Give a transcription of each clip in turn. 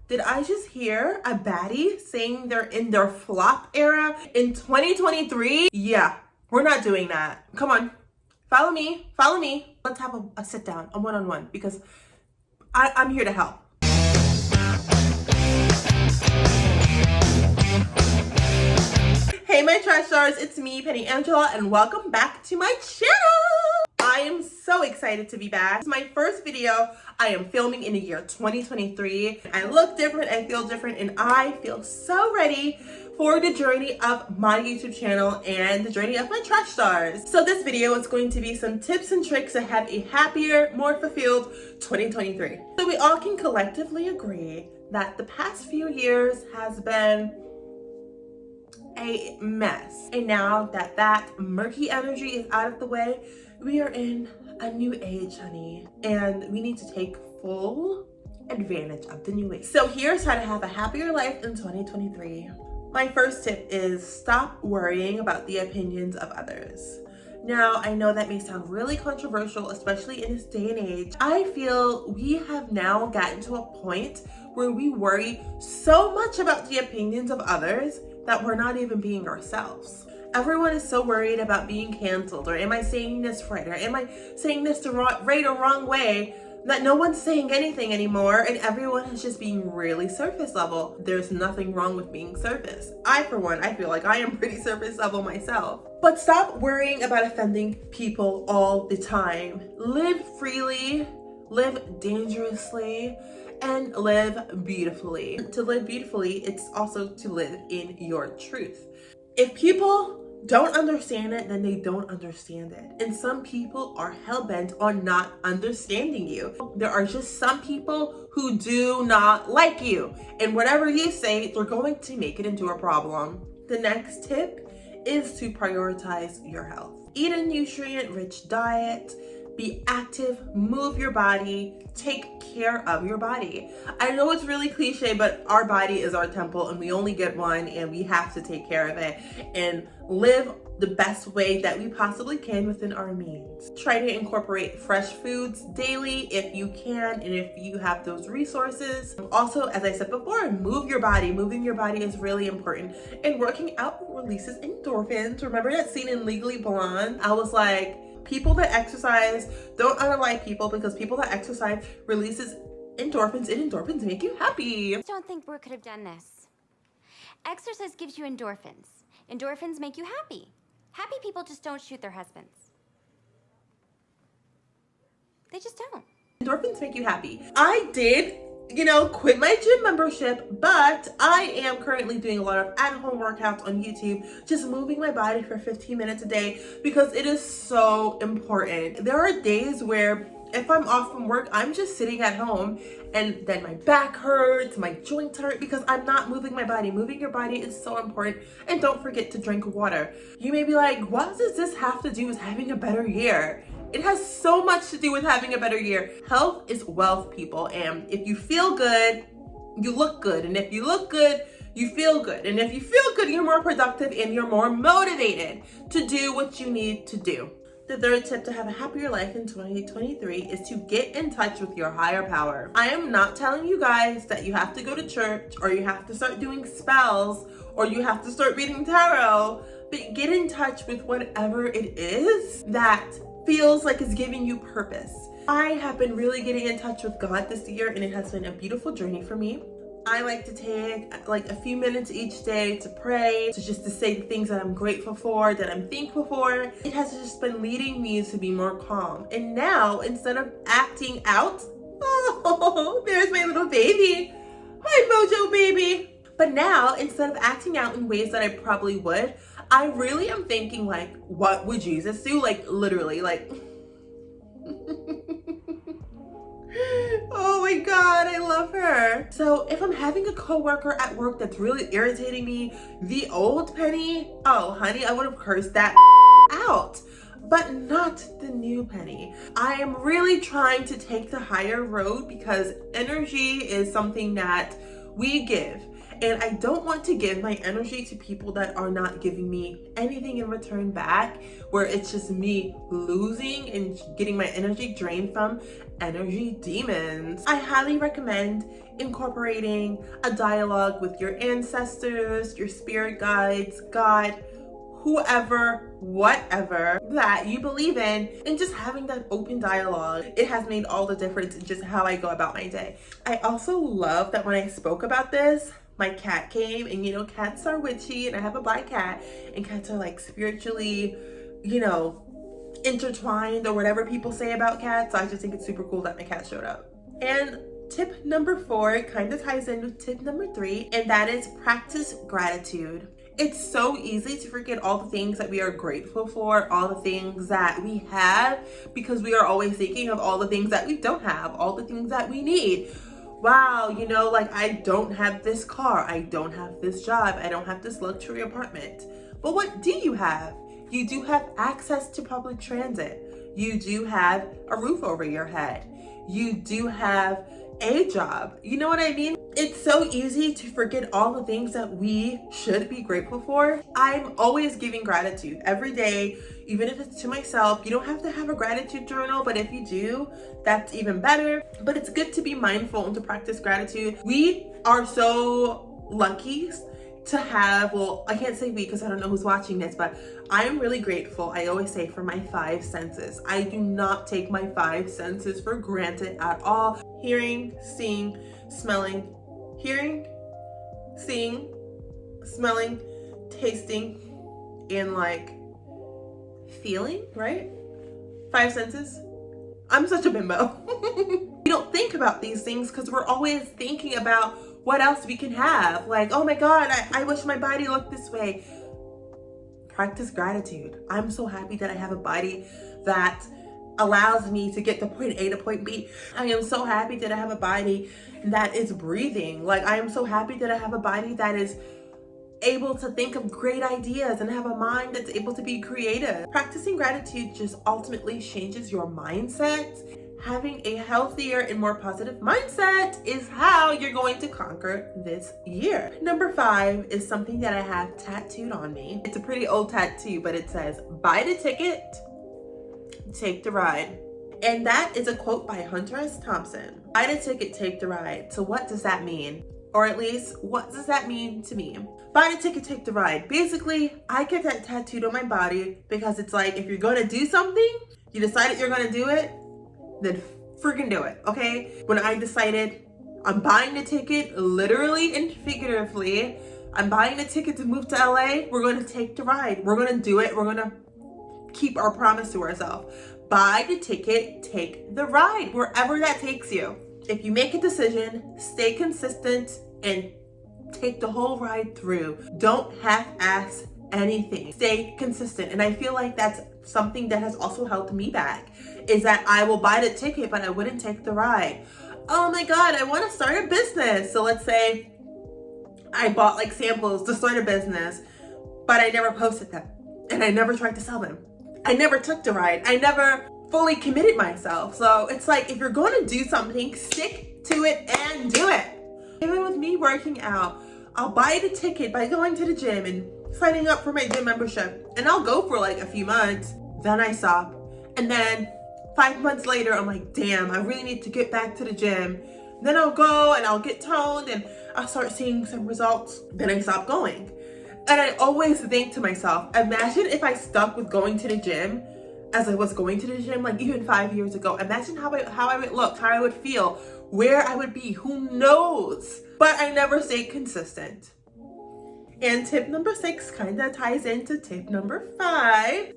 Did I just hear a baddie saying they're in their flop era in 2023? Yeah, we're not doing that. Come on, follow me, follow me. Let's have a sit down, a one-on-one, because I'm here to help. Hey my trash stars, it's me, Penny Angela, and welcome back to my channel. I am so excited to be back. It's my first video I am filming in the year 2023. I look different, I feel different, and I feel so ready for the journey of my YouTube channel and the journey of my trash stars. So this video is going to be some tips and tricks to have a happier, more fulfilled 2023. So we all can collectively agree that the past few years has been a mess. And now that that murky energy is out of the way, we are in a new age, honey. And we need to take full advantage of the new age. So here's how to have a happier life in 2023. My first tip is stop worrying about the opinions of others. Now, I know that may sound really controversial, especially in this day and age. I feel we have now gotten to a point where we worry so much about the opinions of others that we're not even being ourselves. Everyone is so worried about being canceled, or am I saying this right, or am I saying this the right or wrong way, that no one's saying anything anymore, and everyone is just being really surface level. There's nothing wrong with being surface. I, for one, I feel like I am pretty surface level myself. But stop worrying about offending people all the time. Live freely, live dangerously, and live beautifully. To live beautifully, it's also to live in your truth. If people don't understand it, then they don't understand it. And some people are hell-bent on not understanding you. There are just some people who do not like you. And whatever you say, they're going to make it into a problem. The next tip is to prioritize your health. Eat a nutrient-rich diet. Be active, move your body, take care of your body. I know it's really cliche, but our body is our temple and we only get one, and we have to take care of it and live the best way that we possibly can within our means. Try to incorporate fresh foods daily if you can and if you have those resources. Also, as I said before, move your body. Moving your body is really important. And working out releases endorphins. Remember that scene in Legally Blonde? I was like, people that exercise don't unlike people, because people that exercise releases endorphins, and endorphins make you happy. I don't think Brooke could have done this. Exercise gives you endorphins. Endorphins make you happy. Happy people just don't shoot their husbands. They just don't. Endorphins make you happy. I did, quit my gym membership, but I am currently doing a lot of at-home workouts on YouTube, just moving my body for 15 minutes a day, because it is so important. There are days where if I'm off from work, I'm just sitting at home and then my back hurts, my joints hurt, because I'm not moving my body. Moving your body is so important. And don't forget to drink water. You may be like, what does this have to do with having a better year? It has so much to do with having a better year. Health is wealth, people. And if you feel good, you look good. And if you look good, you feel good. And if you feel good, you're more productive and you're more motivated to do what you need to do. The third tip to have a happier life in 2023 is to get in touch with your higher power. I am not telling you guys that you have to go to church, or you have to start doing spells, or you have to start reading tarot, but get in touch with whatever it is that feels like it's giving you purpose. I have been really getting in touch with God this year, and it has been a beautiful journey for me. I like to take like a few minutes each day to pray, to say the things that I'm grateful for, that I'm thankful for. It has just been leading me to be more calm. And now, instead of acting out, oh, there's my little baby. Hi, Mojo baby. But now, instead of acting out in ways that I probably would, I really am thinking like, what would Jesus do? Like literally, like, oh my God, I love her. So if I'm having a coworker at work that's really irritating me, the old Penny, oh honey, I would have cursed that out, but not the new Penny. I am really trying to take the higher road, because energy is something that we give. And I don't want to give my energy to people that are not giving me anything in return back, where it's just me losing and getting my energy drained from energy demons. I highly recommend incorporating a dialogue with your ancestors, your spirit guides, God, whoever, whatever that you believe in, and just having that open dialogue. It has made all the difference in just how I go about my day. I also love that when I spoke about this, my cat came, and you know, cats are witchy, and I have a black cat, and cats are like spiritually, you know, intertwined or whatever people say about cats. So I just think it's super cool that my cat showed up. And tip number 4 kind of ties in with tip number 3, and that is practice gratitude. It's so easy to forget all the things that we are grateful for, all the things that we have, because we are always thinking of all the things that we don't have, all the things that we need. Wow, you know, like I don't have this car, I don't have this job, I don't have this luxury apartment. But what do you have? You do have access to public transit. You do have a roof over your head. You do have a job. You know what I mean? It's so easy to forget all the things that we should be grateful for. I'm always giving gratitude every day, even if it's to myself. You don't have to have a gratitude journal, but if you do, that's even better. But it's good to be mindful and to practice gratitude. We are so lucky to have, well, I can't say we because I don't know who's watching this, but I am really grateful, I always say, for my 5 senses. I do not take my 5 senses for granted at all. Hearing, seeing, smelling, hearing, seeing, smelling, tasting, and like feeling, right? 5 senses. I'm such a bimbo. We don't think about these things because we're always thinking about what else we can have. Like, oh my God, I wish my body looked this way. Practice gratitude. I'm so happy that I have a body that allows me to get to point A to point B. I am so happy that I have a body that is breathing. Like, I am so happy that I have a body that is able to think of great ideas and have a mind that's able to be creative. Practicing gratitude just ultimately changes your mindset. Having a healthier and more positive mindset is how you're going to conquer this year. Number 5 is something that I have tattooed on me. It's a pretty old tattoo, but it says, buy the ticket, take the ride. And that is a quote by Hunter S. Thompson. Buy the ticket, take the ride. So what does that mean? Or at least, what does that mean to me? Buy the ticket, take the ride. Basically, I get that tattooed on my body because it's like, if you're gonna do something, you decided you're gonna do it, then freaking do it, okay? When I decided I'm buying the ticket, literally and figuratively, I'm buying the ticket to move to LA, we're gonna take the ride. We're gonna do it. We're gonna keep our promise to ourselves. Buy the ticket, take the ride, wherever that takes you. If you make a decision, stay consistent and take the whole ride through. Don't half-ass anything. Stay consistent. And I feel like that's something that has also held me back, is that I will buy the ticket, but I wouldn't take the ride. Oh my God, I want to start a business. So let's say I bought like samples to start a business, but I never posted them and I never tried to sell them. I never took the ride. I never fully committed myself. So it's like, if you're going to do something, stick to it and do it. Even with me working out, I'll buy the ticket by going to the gym and signing up for my gym membership, and I'll go for like a few months, then I stop, and then 5 months later I'm like, damn, I really need to get back to the gym. Then I'll go and I'll get toned and I'll start seeing some results, then I stop going. And I always think to myself, imagine if I stuck with going to the gym as I was going to the gym, like even 5 years ago. Imagine how I would look, how I would feel, where I would be, who knows? But I never stayed consistent. And tip number 6 kind of ties into tip number 5.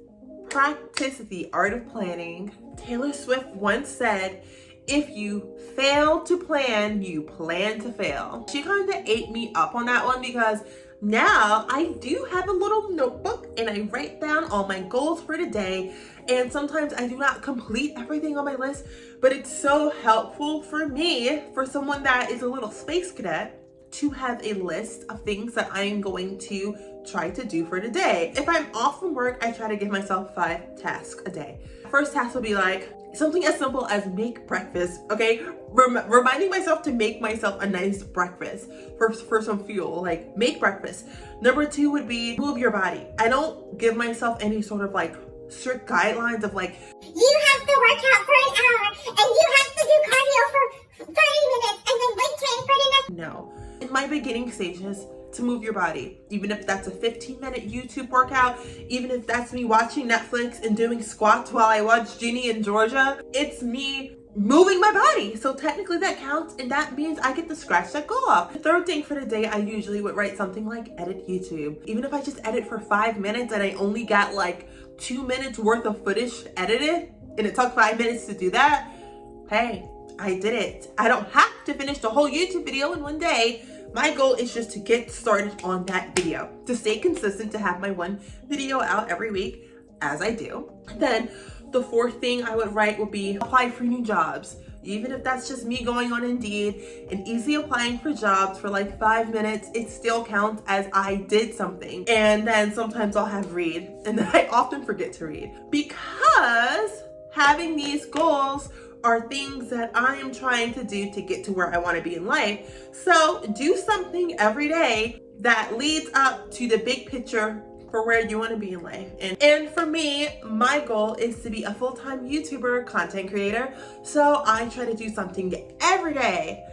Practice the art of planning. Taylor Swift once said, if you fail to plan, you plan to fail. She kind of ate me up on that one, because now I do have a little notebook and I write down all my goals for the day. And sometimes I do not complete everything on my list, but it's so helpful for me, for someone that is a little space cadet, to have a list of things that I am going to try to do for the day. If I'm off from work, I try to give myself 5 tasks a day. First task will be like something as simple as make breakfast, okay? Reminding myself to make myself a nice breakfast for some fuel, like make breakfast. Number 2 would be move your body. I don't give myself any sort of like strict guidelines of like, you have to work out for an hour and you have to do cardio for 30 minutes and then weight train for No. In my beginning stages, to move your body, even if that's a 15-minute YouTube workout, even if that's me watching Netflix and doing squats while I watch Ginny in Georgia, it's me moving my body. So technically that counts, and that means I get to scratch that goal off. The third thing for the day, I usually would write something like edit YouTube. Even if I just edit for 5 minutes and I only got like 2 minutes worth of footage edited, and it took 5 minutes to do that, hey, I did it. I don't have to finish the whole YouTube video in one day. My goal is just to get started on that video, to stay consistent, to have my one video out every week, as I do. Then the fourth thing I would write would be apply for new jobs. Even if that's just me going on Indeed and easy applying for jobs for like 5 minutes, it still counts as I did something. And then sometimes I'll have read, and then I often forget to read, because having these goals are things that I am trying to do to get to where I want to be in life. So do something every day that leads up to the big picture for where you want to be in life. And for me, my goal is to be a full-time YouTuber, content creator. So I try to do something every day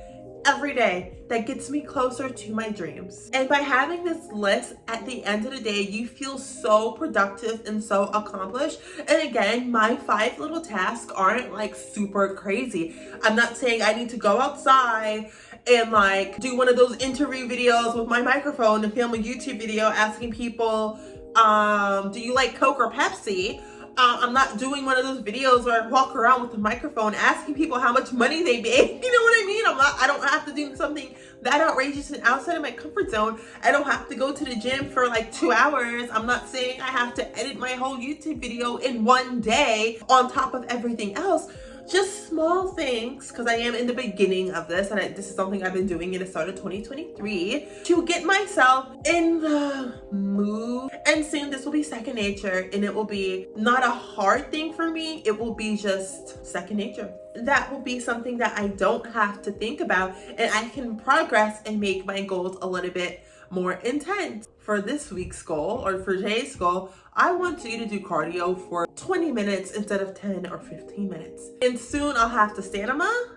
that gets me closer to my dreams. And by having this list at the end of the day, you feel so productive and so accomplished. And again, my 5 little tasks aren't like super crazy. I'm not saying I need to go outside and like do one of those interview videos with my microphone and film a YouTube video asking people, do you like Coke or Pepsi? I'm not doing one of those videos where I walk around with a microphone asking people how much money they made. You know what I mean? I don't have to do something that outrageous and outside of my comfort zone. I don't have to go to the gym for like 2 hours. I'm not saying I have to edit my whole YouTube video in one day on top of everything else. Just small things, because I am in the beginning of this, and this is something I've been doing at the start of 2023 to get myself in the mood. And soon this will be second nature, and it will be not a hard thing for me. It will be just second nature. That will be something that I don't have to think about, and I can progress and make my goals a little bit more intense. For this week's goal, or for today's goal, I want you to do cardio for 20 minutes instead of 10 or 15 minutes. And soon I'll have the stamina,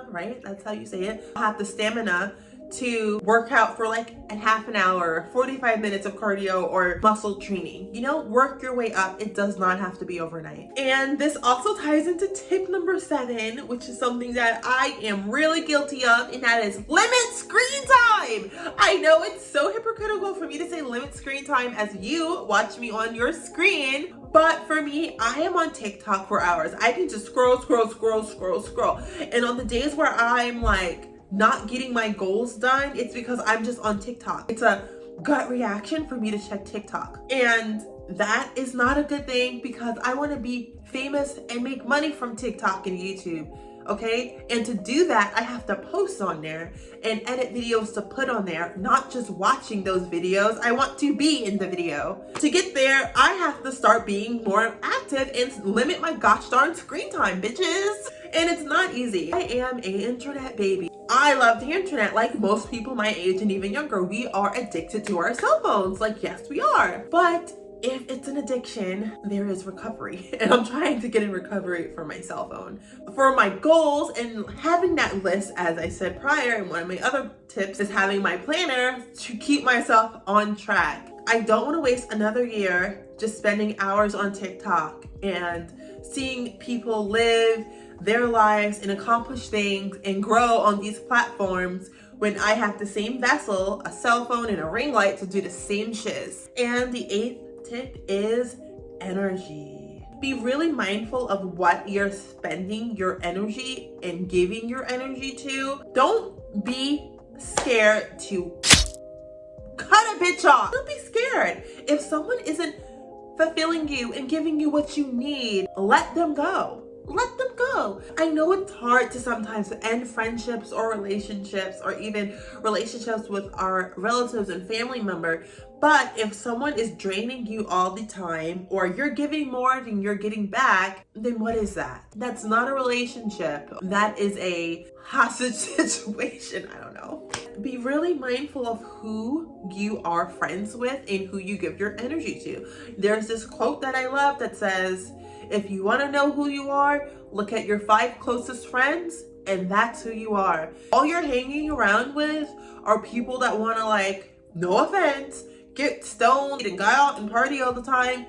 right? That's how you say it. I'll have the stamina to work out for like a half an hour, 45 minutes of cardio or muscle training. You know, work your way up. It does not have to be overnight. And this also ties into tip number 7, which is something that I am really guilty of, and that is limit screen time. I know it's so hypocritical for me to say limit screen time as you watch me on your screen, but for me, I am on TikTok for hours. I can just scroll. And on the days where I'm like not getting my goals done, it's because I'm just on TikTok. It's a gut reaction for me to check TikTok. And that is not a good thing, because I want to be famous and make money from TikTok and YouTube. Okay? And to do that, I have to post on there and edit videos to put on there, not just watching those videos. I want to be in the video. To get there, I have to start being more active and limit my gosh darn screen time, bitches. And it's not easy. I am an internet baby. I love the internet. Like most people my age and even younger, we are addicted to our cell phones. Like, yes, we are. But if it's an addiction, there is recovery. And I'm trying to get in recovery for my cell phone. For my goals and having that list, as I said prior, and one of my other tips is having my planner to keep myself on track. I don't want to waste another year just spending hours on TikTok and seeing people live their lives and accomplish things and grow on these platforms when I have the same vessel, a cell phone and a ring light to do the same shiz. And the 8th tip is energy. Be really mindful of what you're spending your energy and giving your energy to. Don't be scared to cut a bitch off. Don't be scared. If someone isn't fulfilling you and giving you what you need, let them go. Let them go. I know it's hard to sometimes end friendships or relationships, or even relationships with our relatives and family member. But if someone is draining you all the time, or you're giving more than you're getting back, then what is that? That's not a relationship. That is a hostage situation. I don't know. Be really mindful of who you are friends with and who you give your energy to. There's this quote that I love that says, if you want to know who you are, look at your 5 closest friends and that's who you are. All you're hanging around with are people that want to, like, no offense, get stoned and go out and party all the time.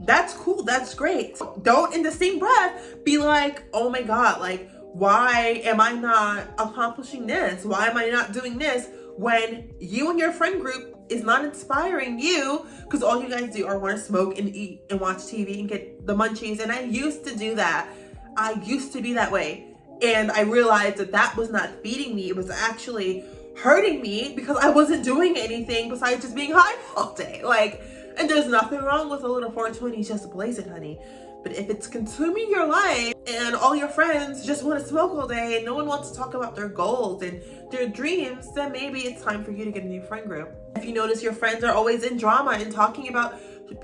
That's cool, that's great. Don't in the same breath be like, oh my God, like, why am I not accomplishing this? Why am I not doing this? When you and your friend group is not inspiring you, because all you guys do are want to smoke and eat and watch TV and get the munchies. And I used to do that. I used to be that way. And I realized that that was not feeding me. It was actually hurting me because I wasn't doing anything besides just being high all day. Like, and there's nothing wrong with a little 420 just blaze it, honey. But if it's consuming your life and all your friends just want to smoke all day and no one wants to talk about their goals and their dreams, then maybe it's time for you to get a new friend group. If you notice your friends are always in drama and talking about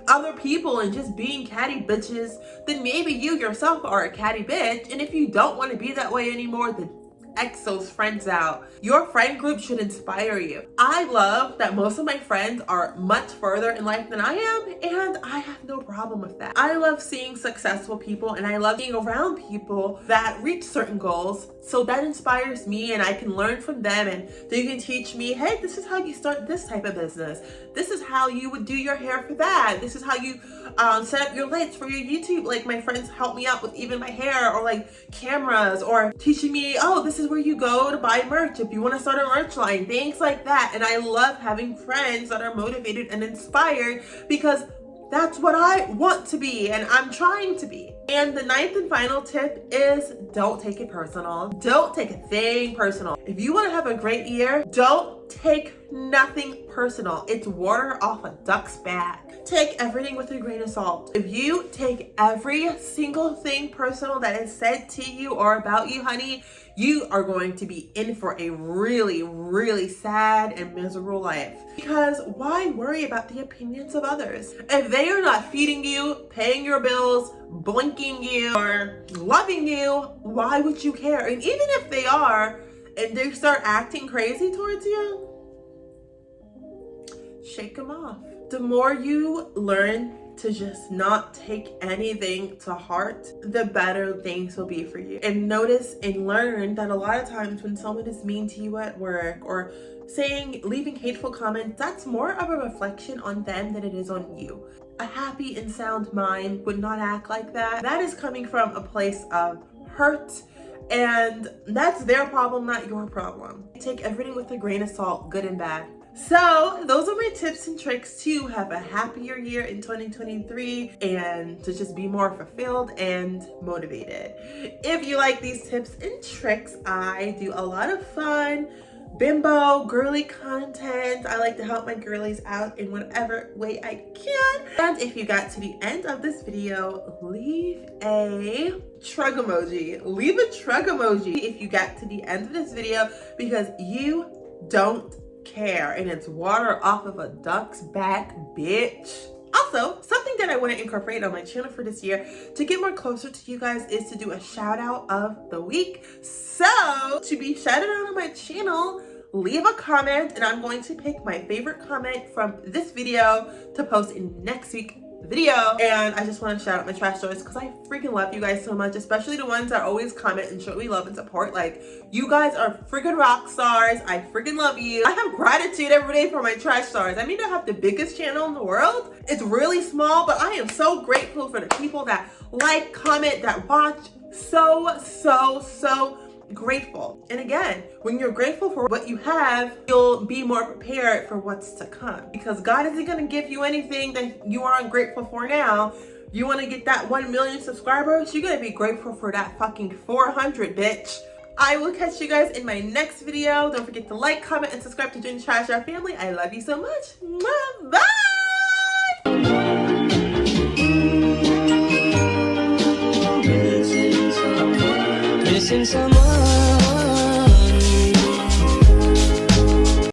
other people and just being catty bitches, then maybe you yourself are a catty bitch. And if you don't want to be that way anymore, then X those friends out. Your friend group should inspire you. I love that most of my friends are much further in life than I am, and I have no problem with that. I love seeing successful people, and I love being around people that reach certain goals. So that inspires me, and I can learn from them, and they can teach me, hey, this is how you start this type of business. This is how you would do your hair for that. This is how you set up your lights for your YouTube. Like, my friends help me out with even my hair, or like cameras, or teaching me, oh, this is where you go to buy merch if you want to start a merch line, things like that. And I love having friends that are motivated and inspired, because that's what I want to be and I'm trying to be. And the 9th and final tip is don't take it personal. Don't take a thing personal. If you want to have a great year, don't take nothing personal. It's water off a duck's back. Take everything with a grain of salt. If you take every single thing personal that is said to you or about you, honey, you are going to be in for a really, really sad and miserable life. Because why worry about the opinions of others? If they are not feeding you, paying your bills, blinking you, or loving you, why would you care? And even if they are, and they start acting crazy towards you, shake them off. The more you learn to just not take anything to heart, the better things will be for you. And notice and learn that a lot of times when someone is mean to you at work or leaving hateful comments, that's more of a reflection on them than it is on you. A happy and sound mind would not act like that. That is coming from a place of hurt, and that's their problem, not your problem. Take everything with a grain of salt, good and bad. So those are my tips and tricks to have a happier year in 2023 and to just be more fulfilled and motivated. If you like these tips and tricks, I do a lot of fun bimbo girly content. I like to help my girlies out in whatever way I can. And if you got to the end of this video, leave a shrug emoji. Leave a shrug emoji if you got to the end of this video, because you don't care, and it's water off of a duck's back, bitch. Also, something that I want to incorporate on my channel for this year to get more closer to you guys is to do a shout out of the week. So to be shouted out on my channel, leave a comment and I'm going to pick my favorite comment from this video to post in next week's video. And I just want to shout out my trash stores because I freaking love you guys so much, especially the ones that always comment and show me love and support. Like, you guys are freaking rock stars. I freaking love you. I have gratitude every day for my trash stars. I mean, I have the biggest channel in the world. It's really small, but I am so grateful for the people that like, comment, that watch. So grateful. And again, when you're grateful for what you have, you'll be more prepared for what's to come, because God isn't going to give you anything that you are ungrateful for now. You want to get that 1 million subscribers, you're going to be grateful for that fucking 400, bitch. I will catch you guys in my next video. Don't forget to like, comment, and subscribe to Join the Trash Jar family. I love you so much. Bye. Missing someone.